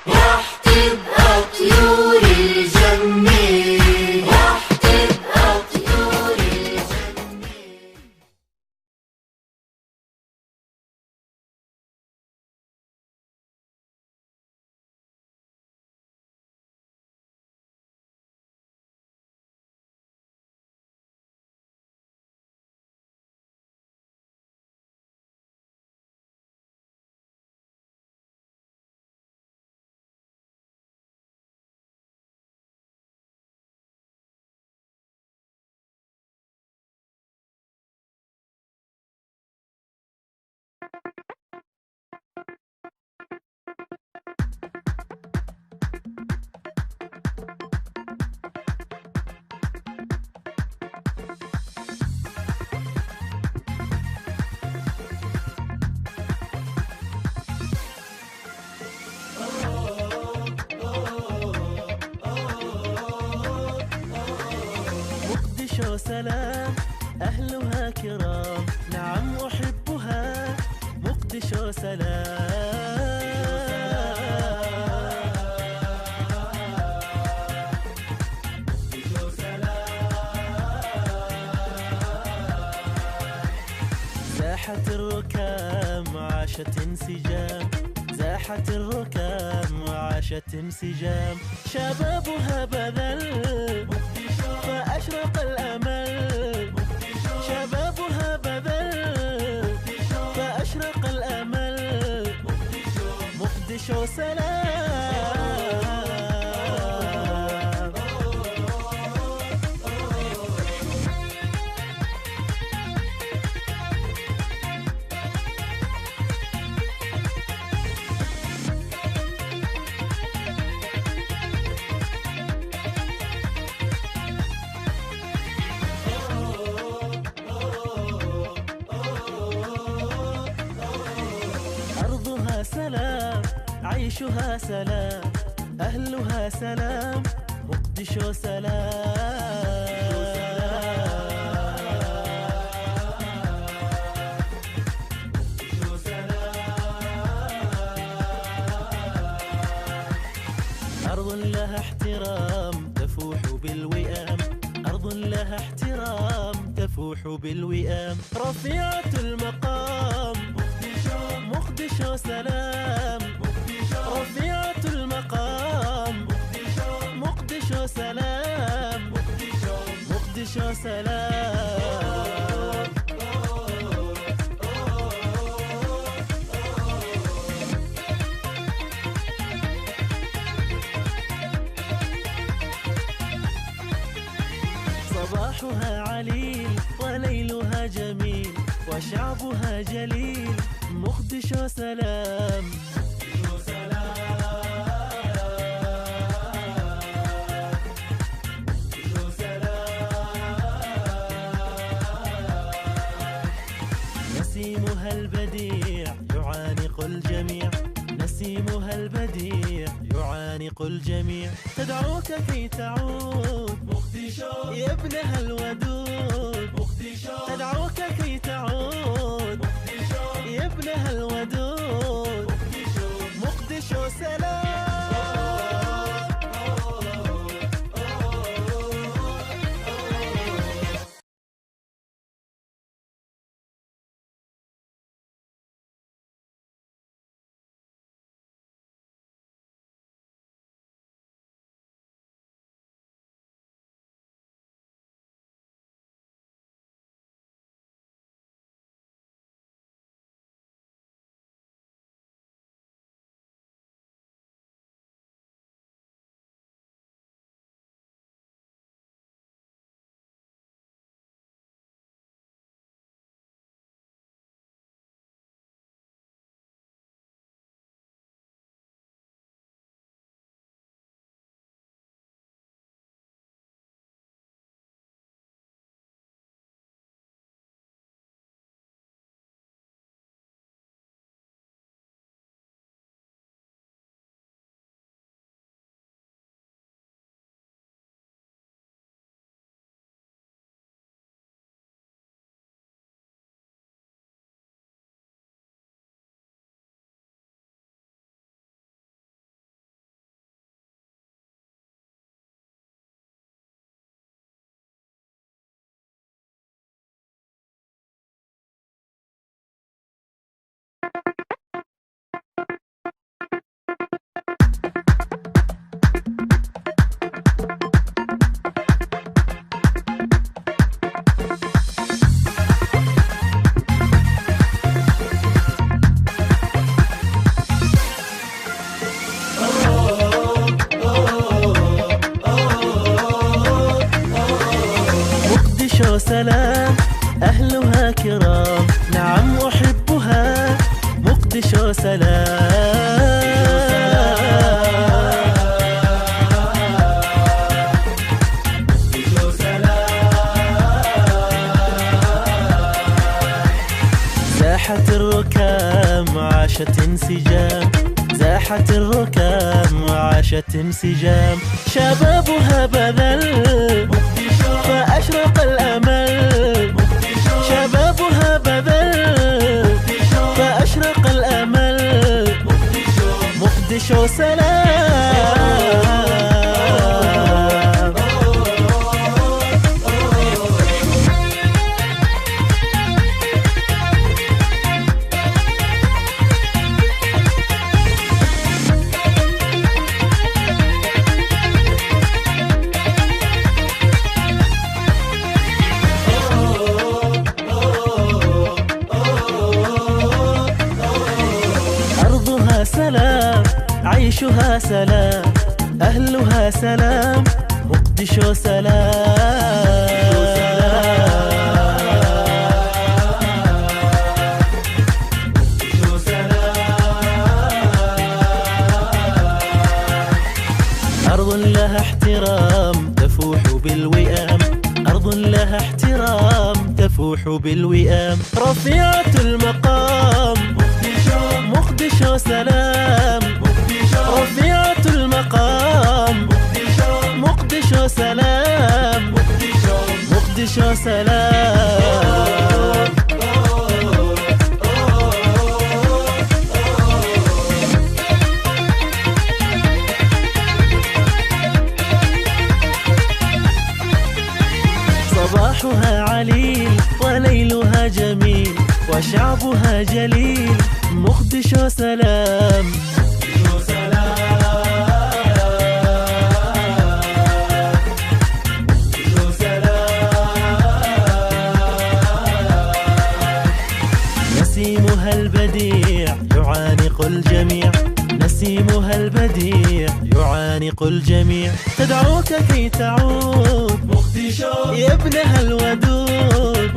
راح تبقى طيور الجنة، راح تبقى طيور الجنة. مقدشو سلام، أهلها كرام، نعم أحبها. مقدشو سلام. زاحت الركام وعاشت انسجام، زاحت الركام وعاشت انسجام. شبابها بذل فأشرق الأمل، شبابها بذل فأشرق الأمل. مقدشو سلام. أرضها سلام، عيشها سلام، أهلها سلام. مقدشو سلام. أرض لها احترام تفوح بالوئام، أرض لها احترام تفوح بالوئام. رفيعة المقام مقدشو سلام، رفيعة المقام مقدشو سلام، مقدشو سلام. صباحها عليل وليلها جميل، وشعبها جليل. مقدشو سلام. نسيمها البديع يعانق الجميع، نسيمها البديع يعانق الجميع. تدعوك كي تعود مقدشو يا ابنها الودود، مقدشو تدعوك كي تعود مقدشو يا ابنها الودود. مقدشو مقدشو سلام. سلام أهلها كرام، نعم أحبها مقدشو سلام. زاحت الركام وعاشت انسجام، زاحت الركام وعاشت انسجام، شبابها بذل فأشرق الأمل، شبابها بذل فأشرق الأمل، مقدشو سلام. سلام عيشها سلام، أهلها سلام، مقدشو سلام. أرض لها احترام تفوح بالوئام، أرض لها احترام تفوح بالوئام، رفيعة المقام مقدشو سلام، رفيعة المقام مقدشو سلام، مقدشو سلام. صباحها عليل وليلها جميل، وشعبها جليل، مقدشو سلام. نسيمها البديع يعانق الجميع، نسيمها البديع يعانق الجميع، تدعوك كي تعود مقدشو يا ابنها الودود.